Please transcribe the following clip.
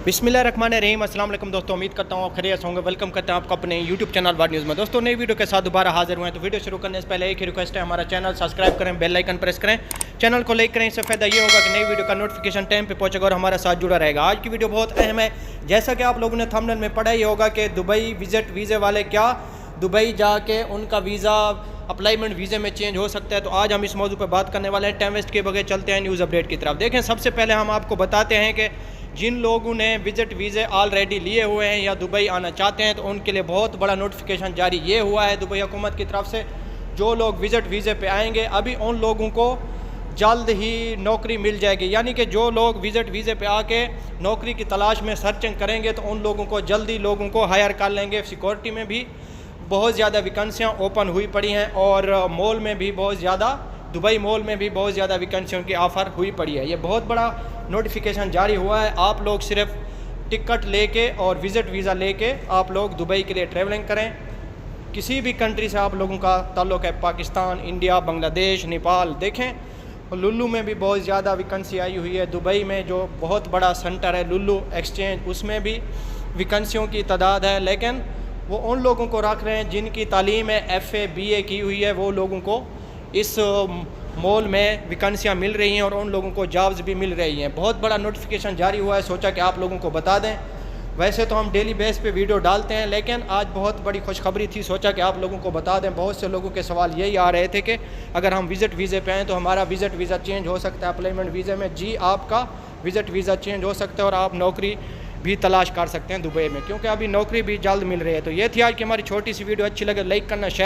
बिस्मिल्लाहिर्रहमानिर्रहीम। अस्सलाम वालेकुम दोस्तों, उम्मीद करता हूँ खैरियत होंगे। वेलकम करते हैं आपको अपने यूट्यूब चैनल वर्ल्ड न्यूज़ में। दोस्तों नई वीडियो के साथ दोबारा हाजिर हुए हैं। तो वीडियो शुरू करने से पहले एक ही रिक्वेस्ट है, हमारा चैनल सब्सक्राइब करें, बेल आइकन प्रेस करें, चैनल को लाइक करें। इससे फ़ायदा ये होगा कि नई वीडियो का नोटिफिकेशन टाइम पे पहुंचेगा और हमारा साथ जुड़ा रहेगा। आज की वीडियो बहुत अहम है। जैसा कि आप लोगों ने थंबनेल में पढ़ा ही होगा कि दुबई विजिट वीज़े वाले क्या दुबई जाके उनका वीज़ा अप्लाईमेंट वीज़े में चेंज हो सकता है। तो आज हम इस मौजू पर बात करने वाले हैं। टाइम वेस्ट के बगैर चलते हैं न्यूज़ अपडेट की तरफ। देखें, सबसे पहले हम आपको बताते हैं कि जिन लोगों ने विजिट वीज़े ऑलरेडी लिए हुए हैं या दुबई आना चाहते हैं तो उनके लिए बहुत बड़ा नोटिफिकेशन जारी ये हुआ है दुबई हुकूमत की तरफ से। जो लोग विजिट वीज़े पे आएंगे अभी उन लोगों को जल्द ही नौकरी मिल जाएगी। यानी कि जो लोग विजिट वीज़े पे आके नौकरी की तलाश में सर्चिंग करेंगे तो उन लोगों को जल्दी लोगों को हायर कर लेंगे। सिक्योरिटी में भी बहुत ज़्यादा वैकेंसियाँ ओपन हुई पड़ी हैं और मॉल में भी बहुत ज़्यादा, दुबई मॉल में भी बहुत ज़्यादा वैकेंसियों की ऑफ़र हुई पड़ी है। ये बहुत बड़ा नोटिफिकेशन जारी हुआ है। आप लोग सिर्फ टिकट लेके और विज़िट वीज़ा लेके आप लोग दुबई के लिए ट्रैवलिंग करें। किसी भी कंट्री से आप लोगों का ताल्लुक़ है, पाकिस्तान, इंडिया, बांग्लादेश, नेपाल, देखें लुल्लू में भी बहुत ज़्यादा वैकेंसी आई हुई है। दुबई में जो बहुत बड़ा सेंटर है लुल्लू एक्सचेंज, उसमें भी वैकेंसियों की तादाद है। लेकिन वो उन लोगों को रख रहे हैं जिनकी तालीम है FA BA की हुई है, वो लोगों को इस मॉल में वैकेंसियाँ मिल रही हैं और उन लोगों को जॉब्स भी मिल रही हैं। बहुत बड़ा नोटिफिकेशन जारी हुआ है, सोचा कि आप लोगों को बता दें। वैसे तो हम डेली बेस पे वीडियो डालते हैं, लेकिन आज बहुत बड़ी खुशखबरी थी, सोचा कि आप लोगों को बता दें। बहुत से लोगों के सवाल यही आ रहे थे कि अगर हम विज़िट वीज़े पे आएँ तो हमारा विज़िट वीज़ा चेंज हो सकता है अप्लाईमेंट वीज़े में। जी, आपका विज़िट वीज़ा चेंज हो सकता है और आप नौकरी भी तलाश कर सकते हैं दुबई में, क्योंकि अभी नौकरी भी जल्द मिल रही है। तो ये थी आज की हमारी छोटी सी वीडियो। अच्छी लगे लाइक करना, शेयर